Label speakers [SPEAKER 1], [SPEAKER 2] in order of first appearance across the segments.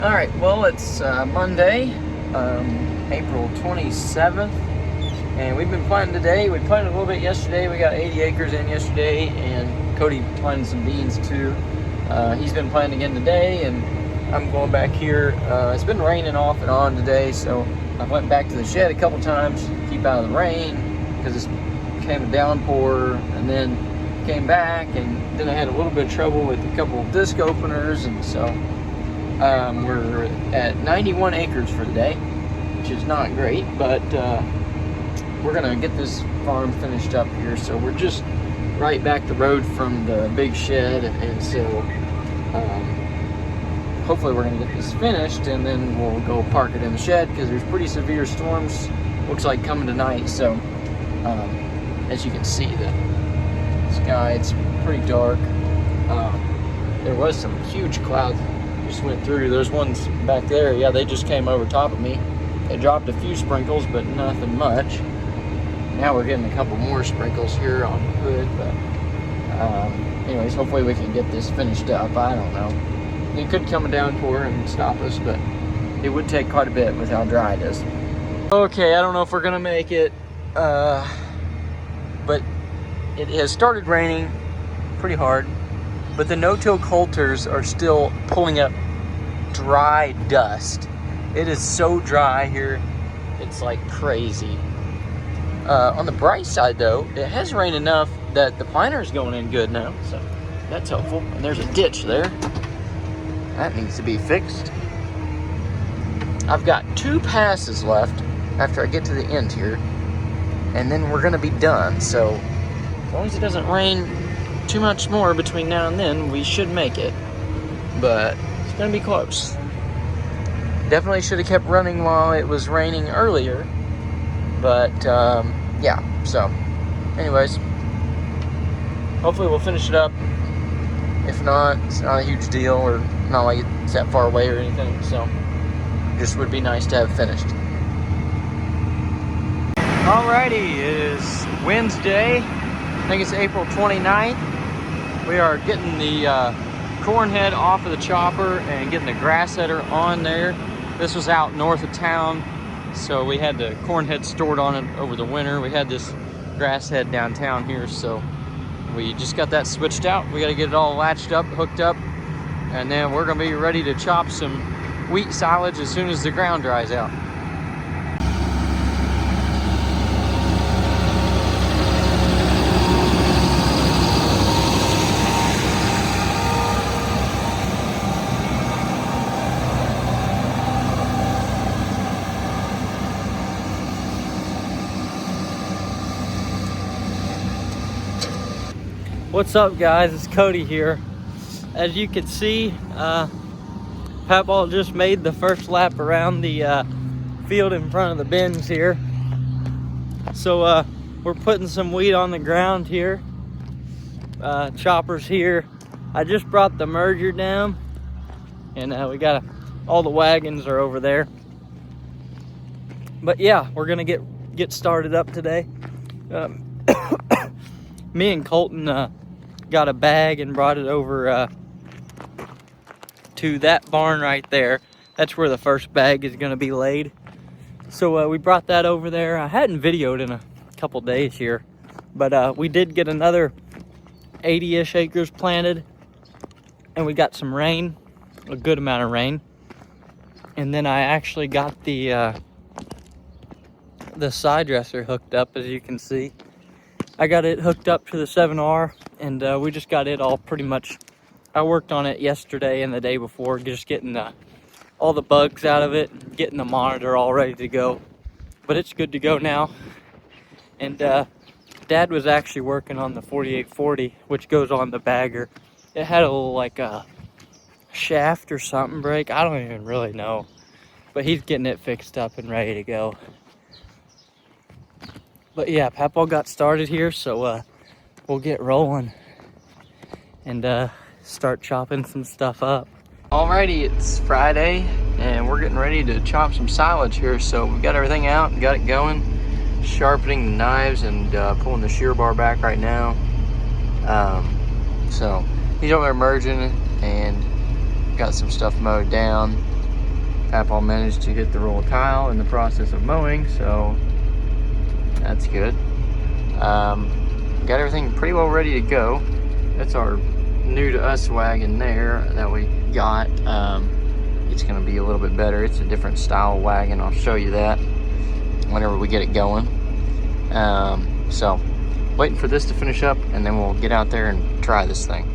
[SPEAKER 1] All right, well, it's Monday, April 27th, and we've been planting today. We planted a little bit yesterday. We got 80 acres in yesterday, and Cody planted some beans too. He's been planting again today, and I'm going back here. It's been raining off and on today, so I went back to the shed a couple times to keep out of the rain because it came a downpour, and then came back, and then I had a little bit of trouble with a couple of disc openers, and so we're at 91 acres for the day, which is not great, but we're gonna get this farm finished up here. So we're just right back the road from the big shed, and so hopefully we're gonna get this finished, and then we'll go park it in the shed because there's pretty severe storms, looks like coming tonight. So as you can see, the sky, it's pretty dark. There was some huge clouds just went through. Those ones back there, yeah, they just came over top of me. They dropped a few sprinkles, but nothing much. Now we're getting a couple more sprinkles here on the hood, but anyways, hopefully we can get this finished up. I don't know. It could come a downpour and stop us, but it would take quite a bit with how dry it is. Okay, I don't know if we're gonna make it, but it has started raining pretty hard, but the no-till coulters are still pulling up dry dust. It is so dry here, it's like crazy. On the bright side though, it has rained enough that the planter is going in good now, so that's helpful. And there's a ditch there. That needs to be fixed. I've got 2 passes left after I get to the end here, and then we're gonna be done. So as long as it doesn't rain too much more between now and then, we should make it, but it's gonna be close. Definitely should have kept running while it was raining earlier, but yeah, so anyways, hopefully we'll finish it up. If not, it's not a huge deal, or not like it's that far away or anything, so just would be nice to have finished. Alrighty, it is Wednesday, I think it's April 29th. We are getting the corn head off of the chopper and getting the grass header on there. This was out north of town, so we had the corn head stored on it over the winter. We had this grass head downtown here, so we just got that switched out. We got to get it all latched up, hooked up, and then we're going to be ready to chop some wheat silage as soon as the ground dries out. What's up, guys? It's Cody here. As you can see, Papaw just made the first lap around the field in front of the bins here. So we're putting some wheat on the ground here. Choppers here. I just brought the merger down, and we got all the wagons are over there. But yeah, we're gonna get started up today. Me and Colton got a bag and brought it over to that barn right there. That's where the first bag is going to be laid. So we brought that over there. I hadn't videoed in a couple days here, but we did get another 80-ish acres planted, and we got some rain, a good amount of rain. And then I actually got the side dresser hooked up, as you can see. I got it hooked up to the 7R, and we just got it all pretty much. I worked on it yesterday and the day before, just getting all the bugs out of it, getting the monitor all ready to go. But it's good to go now. And Dad was actually working on the 4840, which goes on the bagger. It had a little like a shaft or something break. I don't even really know. But he's getting it fixed up and ready to go. But yeah, Papaw got started here, so we'll get rolling and start chopping some stuff up. Alrighty, it's Friday, and we're getting ready to chop some silage here. So we've got everything out and got it going, sharpening the knives and pulling the shear bar back right now. So he's over there merging and got some stuff mowed down. Papaw managed to hit the roll of tile in the process of mowing, so that's good. Got everything pretty well ready to go. That's our new to us wagon there that we got. It's going to be a little bit better. It's a different style wagon. I'll show you that whenever we get it going. So waiting for this to finish up, and then we'll get out there and try this thing.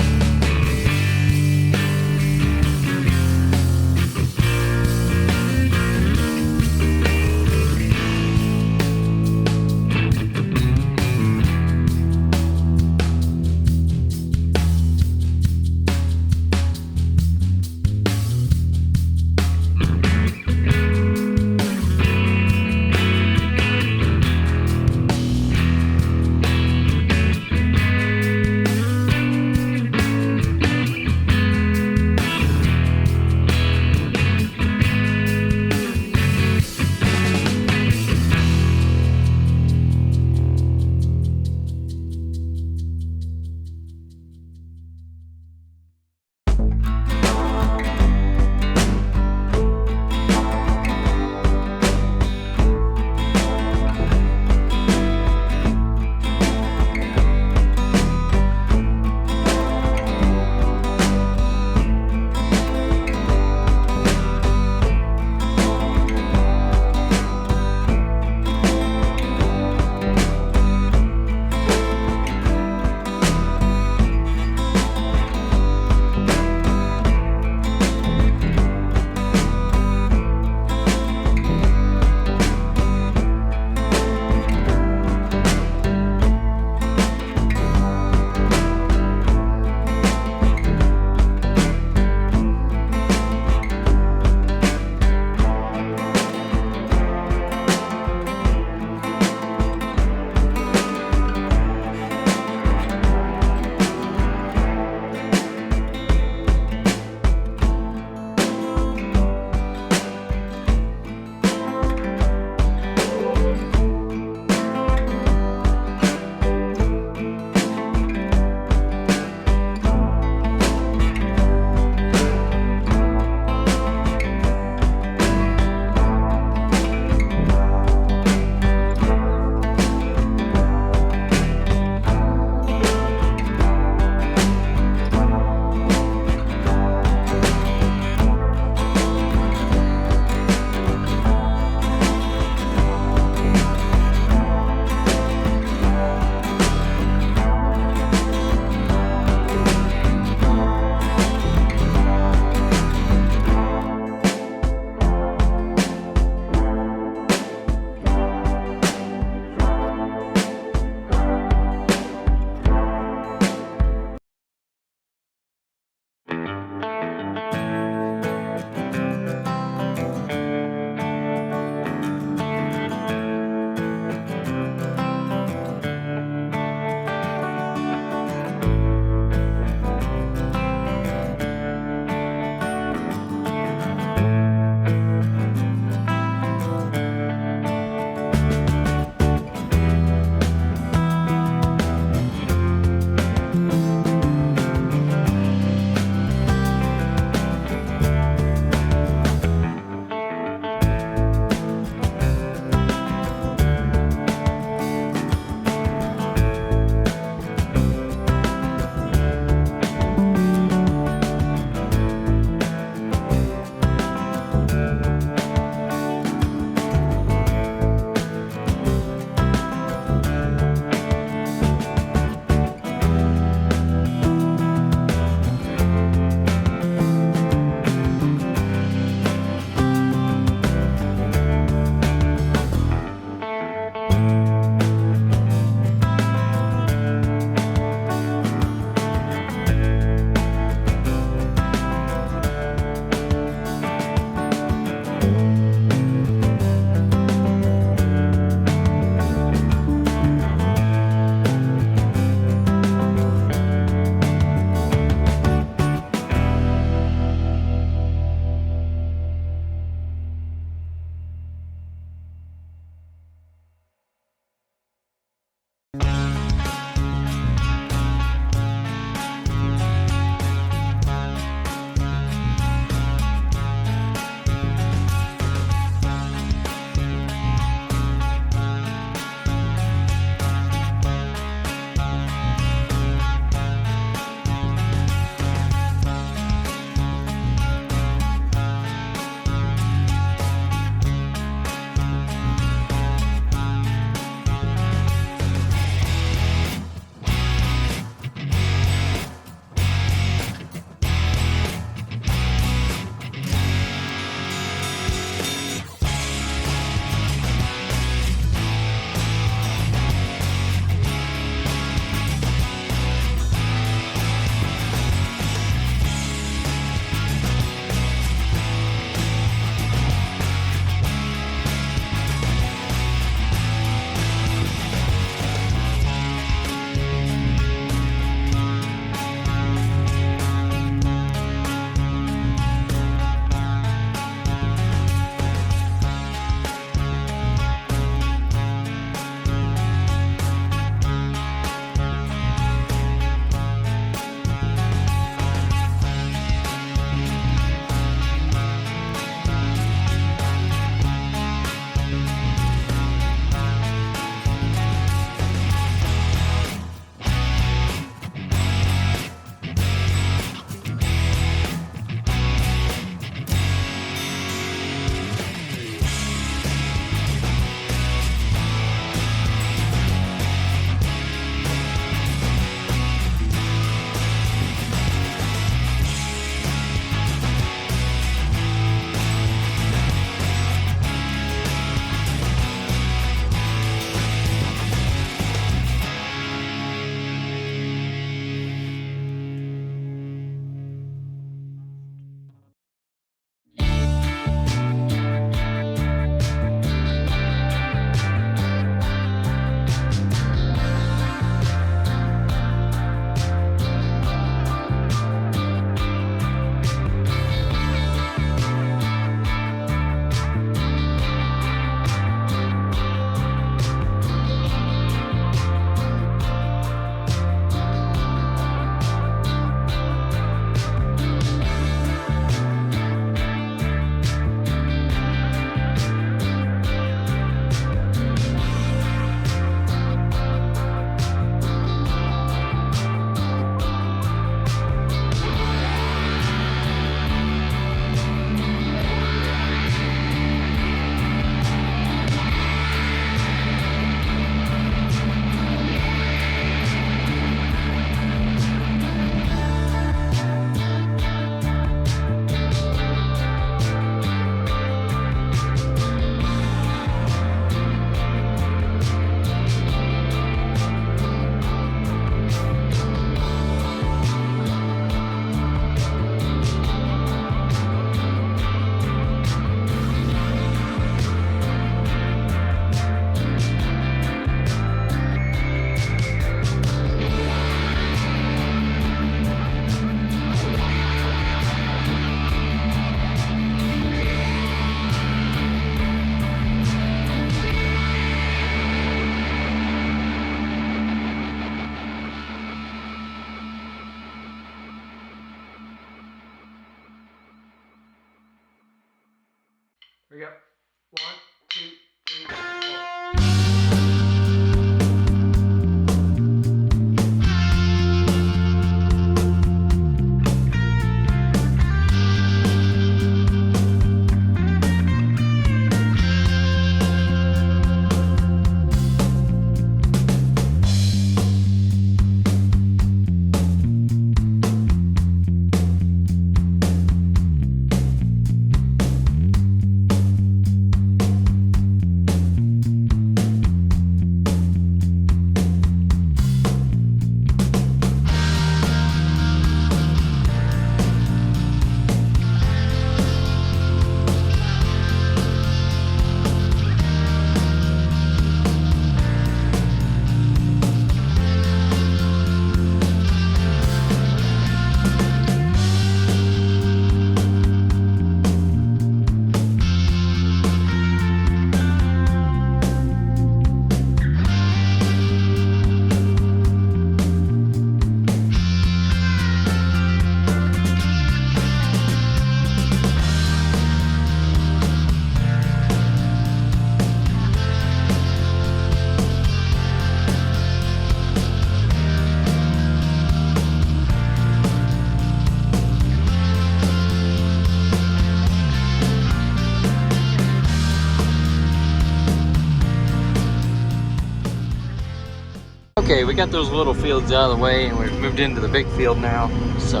[SPEAKER 1] Okay, we got those little fields out of the way and we've moved into the big field now. So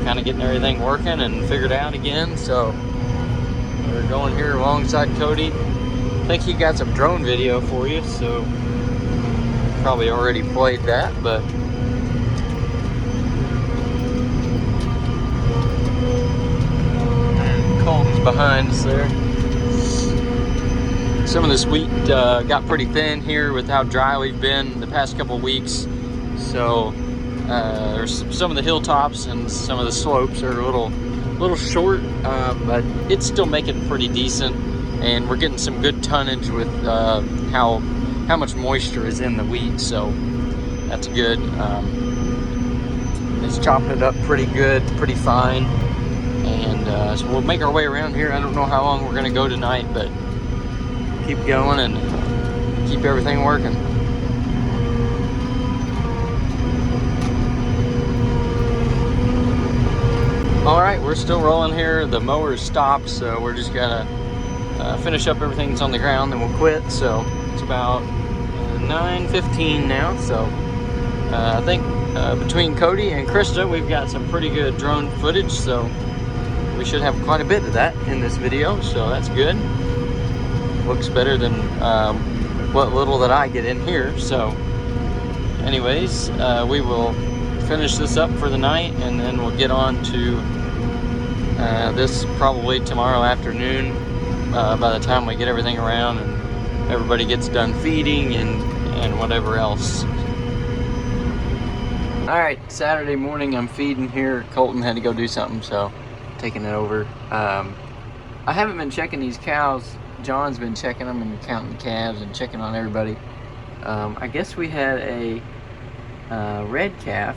[SPEAKER 1] kind of getting everything working and figured out again. So we're going here alongside Cody. I think he got some drone video for you, so probably already played that, but Colton's behind us there. Some of this wheat got pretty thin here with how dry we've been the past couple weeks. So there's some of the hilltops and some of the slopes are a little short, but it's still making pretty decent. And we're getting some good tonnage with how much moisture is in the wheat, so that's good. It's chopping it up pretty good, pretty fine. And so we'll make our way around here. I don't know how long we're gonna go tonight, but keep going and keep everything working. All right, we're still rolling here. The mower's stopped, so we're just gonna finish up everything that's on the ground, then we'll quit. So it's about 9:15 now. So I think between Cody and Krista, we've got some pretty good drone footage. So we should have quite a bit of that in this video. So that's good. Looks better than what little that I get in here. So anyways, we will finish this up for the night and then we'll get on to this probably tomorrow afternoon by the time we get everything around and everybody gets done feeding and whatever else. All right, Saturday morning I'm feeding here. Colton had to go do something, so taking it over. I haven't been checking these cows. John's been checking them and counting the calves and checking on everybody. I guess we had a red calf,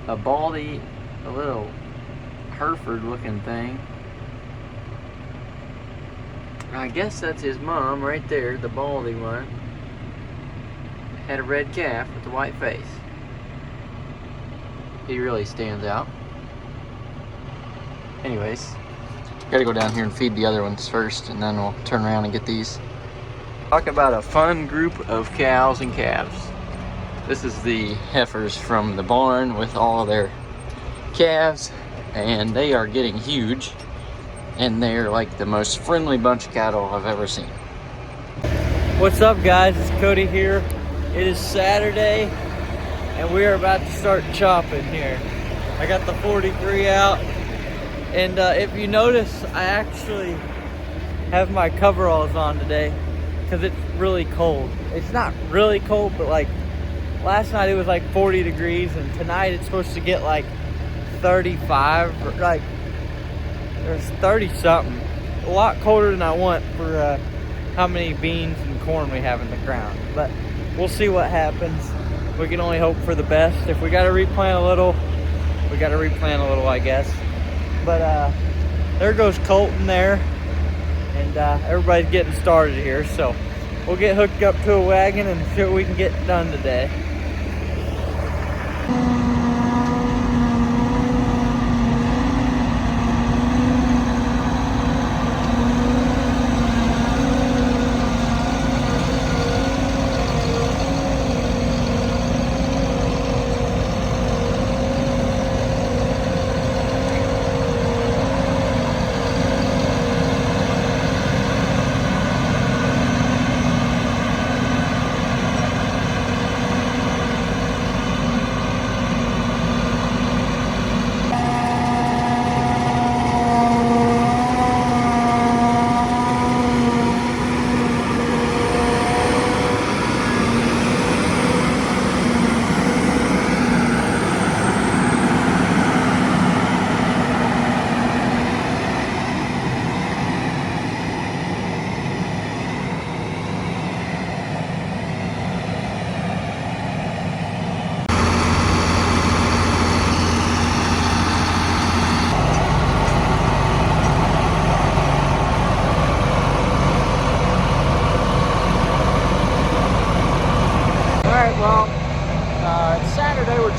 [SPEAKER 1] a baldy, a little Hereford looking thing. I guess that's his mom right there, the baldy one. Had a red calf with a white face. He really stands out. Anyways, gotta go down here and feed the other ones first, and then we'll turn around and get these. Talk about a fun group of cows and calves. This is the heifers from the barn with all their calves, and they are getting huge, and they're like the most friendly bunch of cattle I've ever seen. What's up, guys? It's Cody here. It is Saturday, and we are about to start chopping here. I got the 43 out. And if you notice, I actually have my coveralls on today because it's really cold. It's not really cold, but like last night it was like 40 degrees and tonight it's supposed to get like 35, or like there's 30 something. A lot colder than I want for how many beans and corn we have in the ground. But we'll see what happens. We can only hope for the best. If we got to replant a little, we got to replant a little, I guess. But there goes Colton there, and everybody's getting started here, so we'll get hooked up to a wagon and see what we can get done today.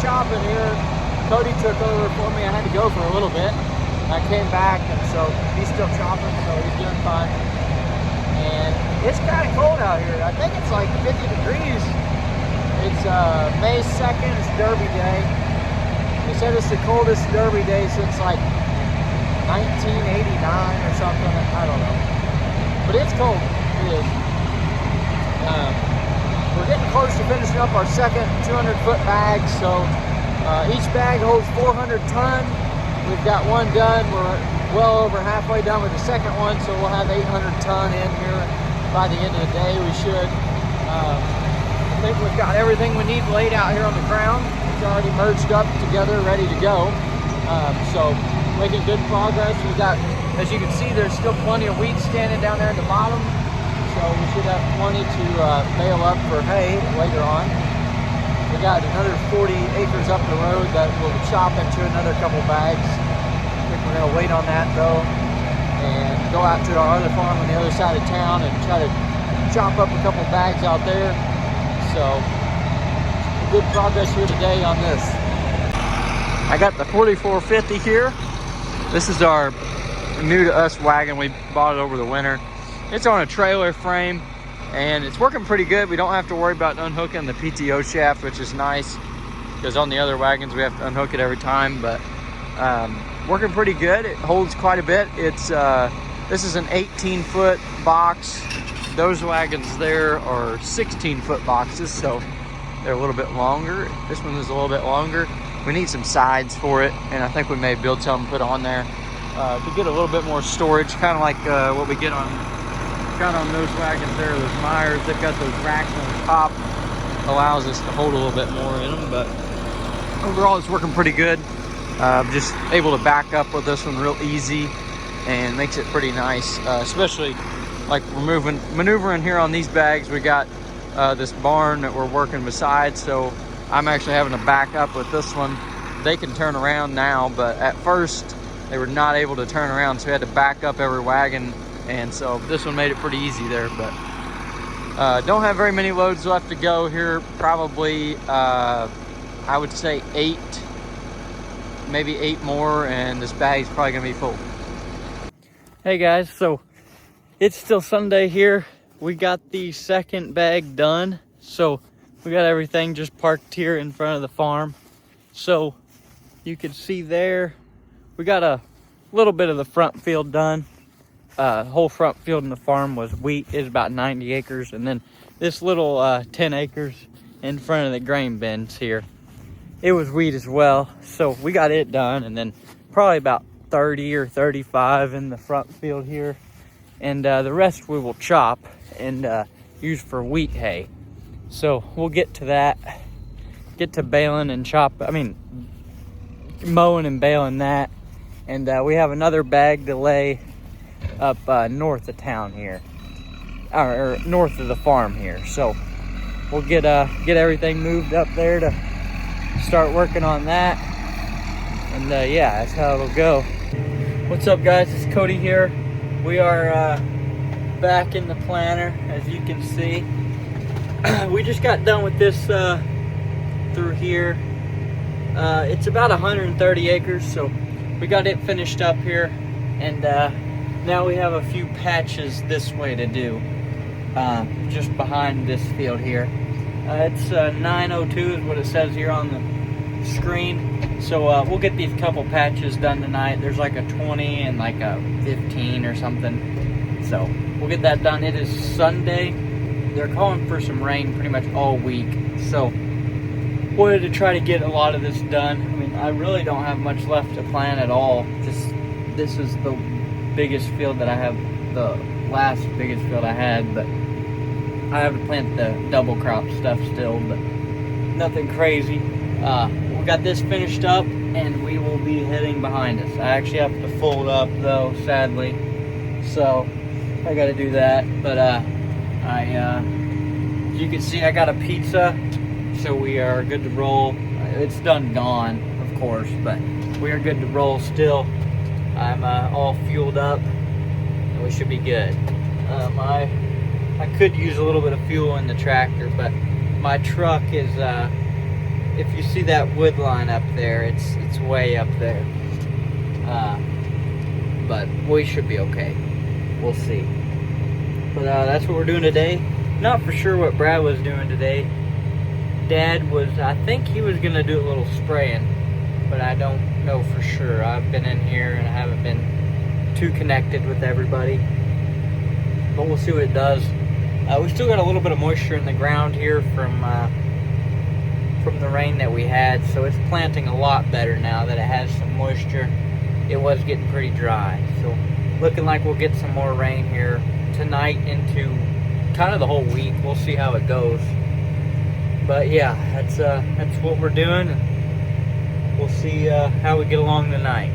[SPEAKER 1] Chopping here. Cody took over for me. I had to go for a little bit. I came back, and so he's still chopping, so he's doing fine. And it's kind of cold out here. I think it's like 50 degrees. It's May 2nd, it's Derby Day. They said it's the coldest Derby day since like 1989 or something. I don't know. But it's cold. It is. We're getting close to finishing up our second 200-foot bag. So each bag holds 400 ton. We've got one done. We're well over halfway done with the second one. So we'll have 800 ton in here by the end of the day. We should. I think we've got everything we need laid out here on the ground. It's already merged up together, ready to go. So making good progress. We got, as you can see, there's still plenty of wheat standing down there at the bottom. So we should have plenty to bale up for hay later on. We got another 40 acres up the road that we'll chop into another couple bags. I think we're gonna wait on that though and go out to our other farm on the other side of town and try to chop up a couple bags out there. So good progress here today on this. I got the 4450 here. This is our new to us wagon. We bought it over the winter. It's on a trailer frame and it's working pretty good. We don't have to worry about unhooking the PTO shaft, which is nice because on the other wagons we have to unhook it every time, but working pretty good. It holds quite a bit. It's this is an 18-foot box. Those wagons there are 16-foot boxes, so they're a little bit longer. This one is a little bit longer. We need some sides for it, and I think we may build some, put on there to get a little bit more storage, kind of like what we get on those wagons there, those Myers. They've got those racks on the top, allows us to hold a little bit more in them, but overall it's working pretty good. Just able to back up with this one real easy and makes it pretty nice, especially like we're maneuvering here on these bags. We got this barn that we're working beside, so I'm actually having to back up with this one. They can turn around now, but at first they were not able to turn around, so we had to back up every wagon, and so this one made it pretty easy there. But don't have very many loads left to go here. Probably I would say 8, maybe 8 more, and this bag's probably gonna be full. Hey guys, so it's still Sunday here. We got the second bag done, so we got everything just parked here in front of the farm. So you can see there, we got a little bit of the front field done. Whole front field in the farm was wheat. It's about 90 acres, and then this little 10 acres in front of the grain bins here, it was wheat as well. So we got it done, and then probably about 30 or 35 in the front field here, and the rest we will chop and use for wheat hay. So we'll get to that, get to baling and mowing and baling that, and we have another bag to lay up north of town here, or north of the farm here. So we'll get everything moved up there to start working on that, and yeah, that's how it'll go. What's up guys, it's Cody here. We are back in the planter, as you can see. We just got done with this through here. It's about 130 acres, so we got it finished up here, and now we have a few patches this way to do, just behind this field here. It's 902 is what it says here on the screen. So we'll get these couple patches done tonight. There's like a 20 and like a 15 or something. So we'll get that done. It is Sunday. They're calling for some rain pretty much all week. So wanted to try to get a lot of this done. I mean, I really don't have much left to plant at all. This is the biggest field that I have, the last biggest field I had, but I have to plant the double crop stuff still, but nothing crazy. We got this finished up and we will be heading behind us. I actually have to fold up though, sadly, so I got to do that. But as you can see, I got a pizza, so we are good to roll. It's gone, of course, but we are good to roll still. I'm all fueled up and we should be good. I could use a little bit of fuel in the tractor, but my truck is, if you see that wood line up there, it's way up there. But we should be okay. We'll see. But that's what we're doing today. Not for sure what Brad was doing today. Dad was, I think he was gonna do a little spraying, but I don't know for sure. I've been in here and I haven't been too connected with everybody, but we'll see what it does. We still got a little bit of moisture in the ground here from the rain that we had, so it's planting a lot better now that it has some moisture. It was getting pretty dry, so looking like we'll get some more rain here tonight into kind of the whole week. We'll see how it goes, but yeah, that's what we're doing. We'll see how we get along tonight.